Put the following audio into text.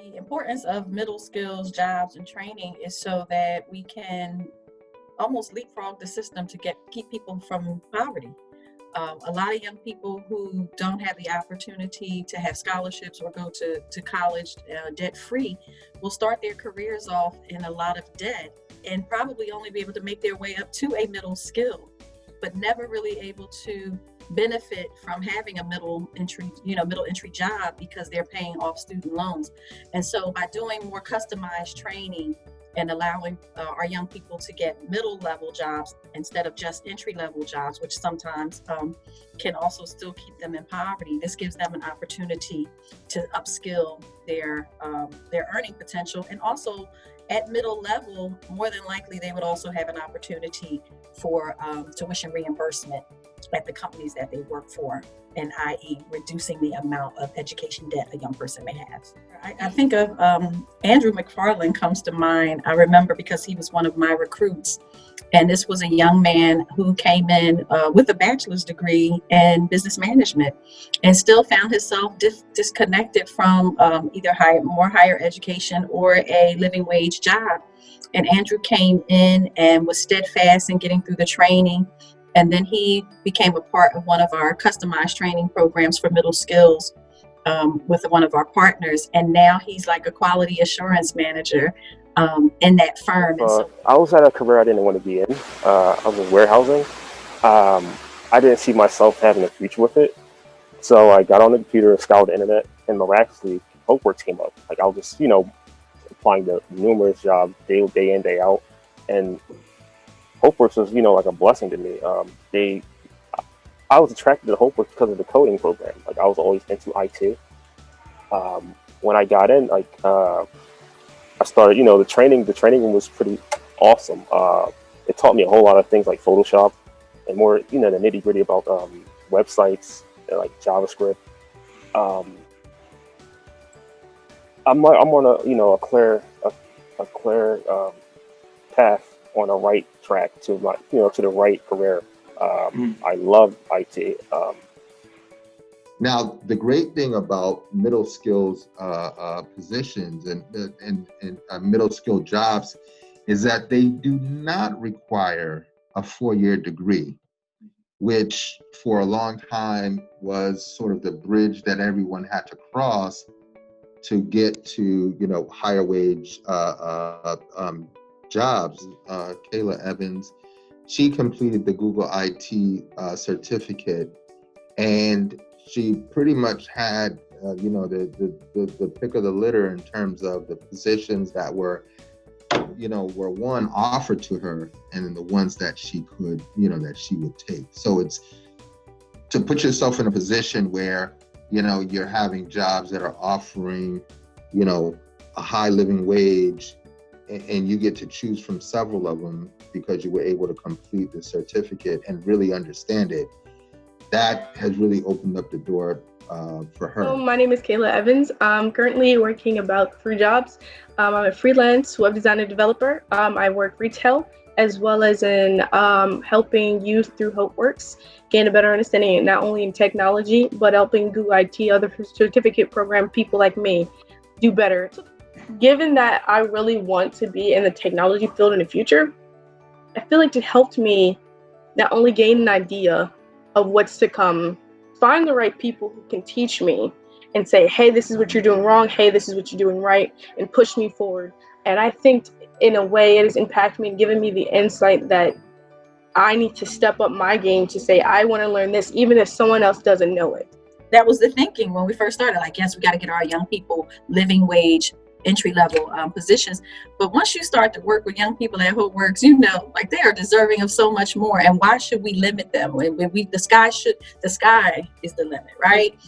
The importance of middle skills, jobs, and training is so that we can almost leapfrog the system to keep people from poverty. A lot of young people who don't have the opportunity to have scholarships or go to college debt free will start their careers off in a lot of debt and probably only be able to make their way up to a middle skill, but never really able to benefit from having a middle entry job because they're paying off student loans. And so by doing more customized training and allowing our young people to get middle level jobs instead of just entry level jobs, which sometimes can also still keep them in poverty, this gives them an opportunity to upskill their earning potential. And also at middle level, more than likely, they would also have an opportunity for tuition reimbursement at the companies that they work for, and i.e. reducing the amount of education debt a young person may have. I think of Andrew McFarland comes to mind. I remember because he was one of my recruits, and this was a young man who came in with a bachelor's degree in business management and still found himself disconnected from either higher education or a living wage job. And Andrew came in and was steadfast in getting through the training. And then he became a part of one of our customized training programs for middle skills with one of our partners. And now he's like a quality assurance manager in that firm. I was at a career I didn't want to be in. I was in warehousing. I didn't see myself having a future with it. So I got on the computer, scoured the internet, and miraculously, HopeWorks came up. Like I was just, applying to numerous jobs day in, day out. And HopeWorks was, like a blessing to me. I was attracted to HopeWorks because of the coding program. Like I was always into IT. When I got in, I started, the training was pretty awesome. It taught me a whole lot of things like Photoshop and more, the nitty gritty about websites and like JavaScript. I'm on a clear path on a right track to my, to the right career. I love IT. Now, the great thing about middle skills positions and middle skill jobs is that they do not require a 4-year degree, which for a long time was sort of the bridge that everyone had to cross to get to, higher wage jobs. Kayla Evans, she completed the Google IT certificate, and she pretty much had, the pick of the litter in terms of the positions that were one offered to her, and then the ones that she could, that she would take. So it's to put yourself in a position where, you're having jobs that are offering, a high living wage, and you get to choose from several of them because you were able to complete the certificate and really understand it. That has really opened up the door for her. So my name is Kayla Evans. I'm currently working about 3 jobs. I'm a freelance web designer developer. I work retail as well as in helping youth through HopeWorks gain a better understanding not only in technology, but helping Google IT, other certificate program people like me do better. Given that I really want to be in the technology field in the future, I feel like it helped me not only gain an idea of what's to come, find the right people who can teach me and say, hey, this is what you're doing wrong. Hey, this is what you're doing right, and push me forward. And I think in a way it has impacted me and given me the insight that I need to step up my game to say, I want to learn this, even if someone else doesn't know it. That was the thinking when we first started. Like, yes, we got to get our young people living wage, entry-level positions. But once you start to work with young people at HopeWorks, like they are deserving of so much more. And why should we limit them? The sky is the limit, right?